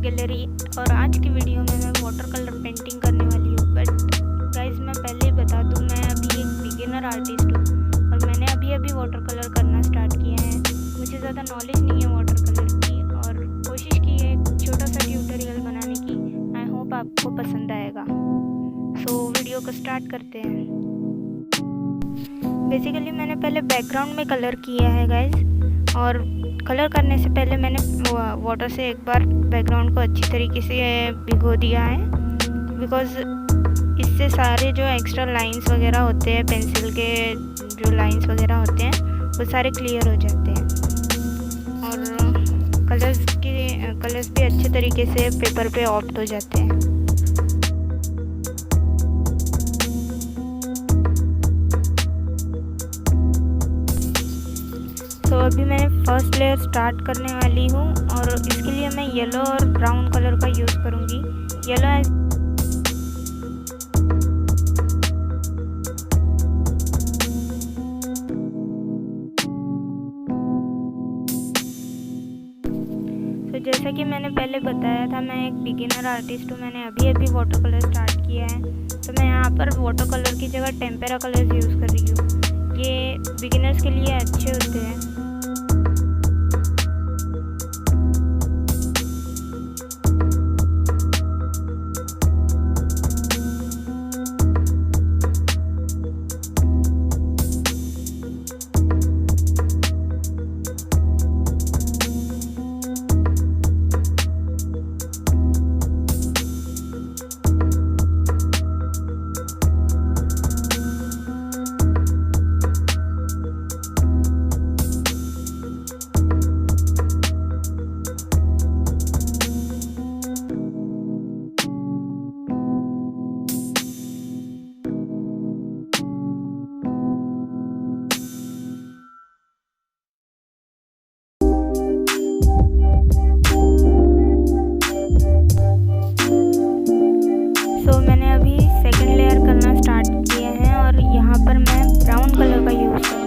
Gallery. और आज की वीडियो में मैं वाटर कलर पेंटिंग करने वाली हूँ। बट गाइज मैं पहले ही बता दूँ, मैं अभी एक बिगिनर आर्टिस्ट हूँ और मैंने अभी वाटर कलर करना स्टार्ट किया है। मुझे ज़्यादा नॉलेज नहीं है वाटर कलर की और कोशिश की है एक छोटा सा ट्यूटोरियल बनाने की। आई होप आपको पसंद आएगा। सो वीडियो को स्टार्ट करते हैं। बेसिकली मैंने पहले बैकग्राउंड में कलर किया है गाइज, और कलर करने से पहले मैंने वाटर से एक बार बैकग्राउंड को अच्छी तरीके से भिगो दिया है, बिकॉज़ इससे सारे जो एक्स्ट्रा लाइंस वगैरह होते हैं, पेंसिल के जो लाइंस वगैरह होते हैं वो सारे क्लियर हो जाते हैं और कलर्स भी अच्छे तरीके से पेपर पे ऑप्ट हो जाते हैं। तो अभी मैंने फर्स्ट लेयर स्टार्ट करने वाली हूँ और इसके लिए मैं येलो और ब्राउन कलर का यूज़ करूँगी। येलो तो जैसा कि मैंने पहले बताया था, मैं एक बिगिनर आर्टिस्ट हूँ। मैंने अभी वाटर कलर स्टार्ट किया है, तो मैं यहाँ पर वाटर कलर की जगह टेम्पेरा कलर्स यूज़ कर रही हूँ। ये बिगिनर्स के लिए अच्छे होते हैं। तो मैंने अभी सेकंड लेयर करना स्टार्ट किया है और यहाँ पर मैं ब्राउन कलर का यूज़ करूँगी।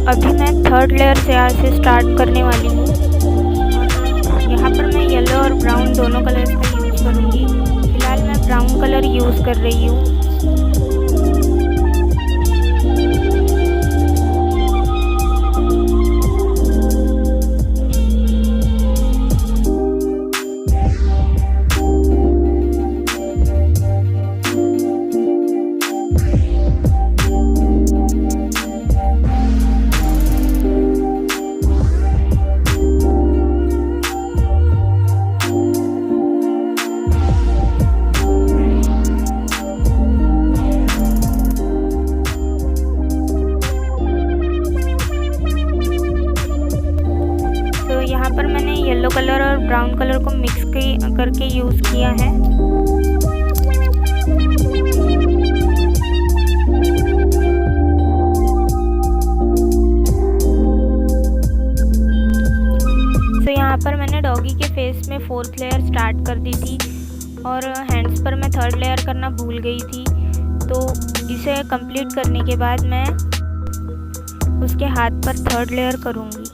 अभी मैं थर्ड लेयर से यहाँ से स्टार्ट करने वाली हूँ और यहाँ पर मैं येलो और ब्राउन दोनों कलर्स का यूज़ करूँगी। फिलहाल मैं ब्राउन कलर यूज़ कर रही हूँ। येलो कलर और ब्राउन कलर को मिक्स करके यूज़ किया है। में 4th लेयर स्टार्ट कर दी थी और हैंड्स पर मैं 3rd लेयर करना भूल गई थी। तो इसे कंप्लीट करने के बाद मैं उसके हाथ पर 3rd लेयर करूँगी।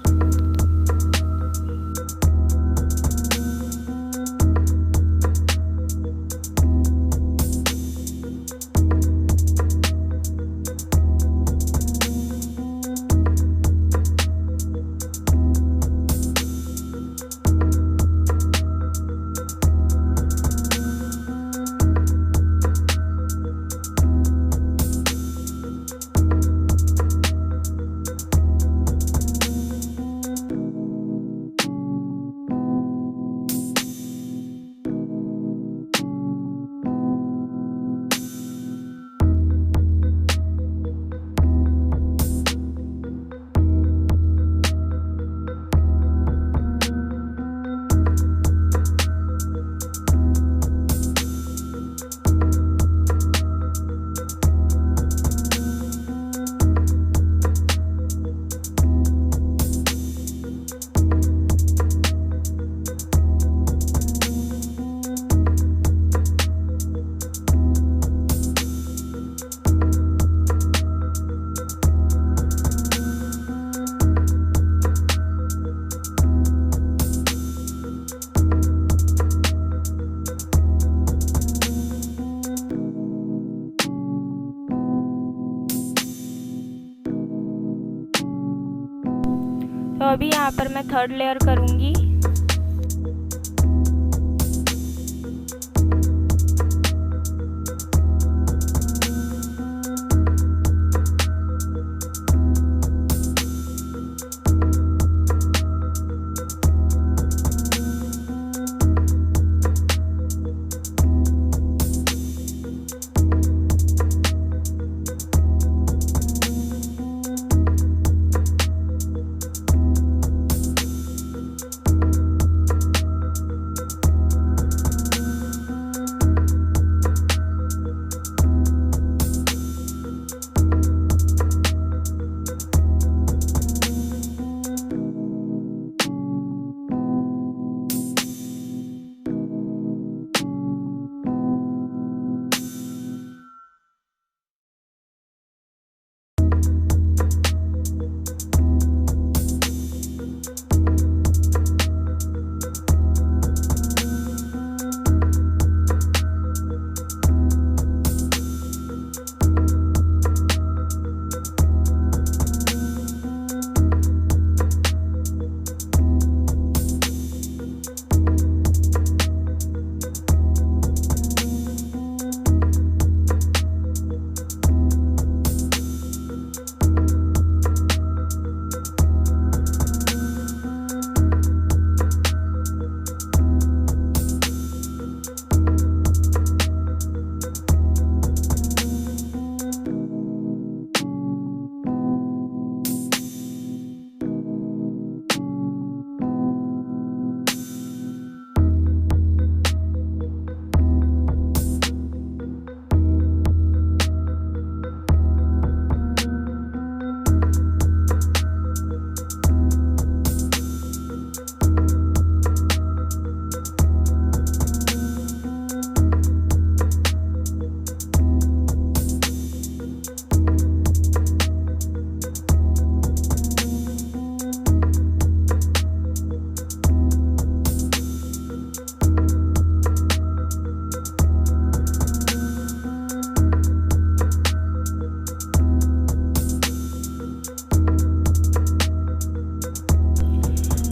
तो अभी यहाँ पर मैं 3rd लेयर करूँगी।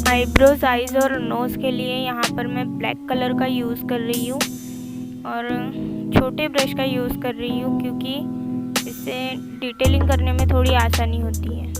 आईब्रोज, आईज और नोज़ के लिए यहाँ पर मैं ब्लैक कलर का यूज़ कर रही हूँ और छोटे ब्रश का यूज़ कर रही हूँ क्योंकि इससे डिटेलिंग करने में थोड़ी आसानी होती है।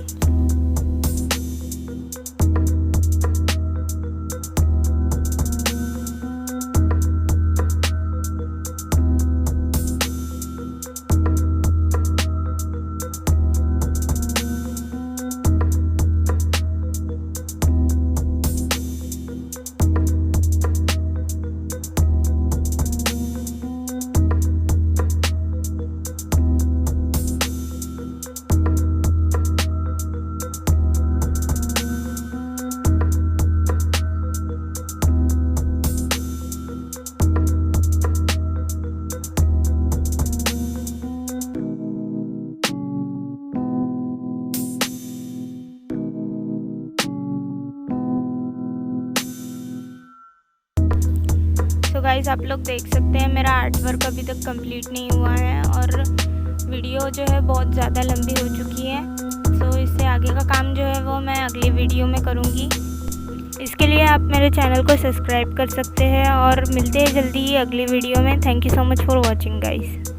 गाइस आप लोग देख सकते हैं मेरा आर्ट वर्क अभी तक कंप्लीट नहीं हुआ है और वीडियो जो है बहुत ज़्यादा लंबी हो चुकी है। सो इससे आगे का काम जो है वो मैं अगली वीडियो में करूँगी। इसके लिए आप मेरे चैनल को सब्सक्राइब कर सकते हैं और मिलते हैं जल्दी ही अगली वीडियो में। Thank you so much for watching guys.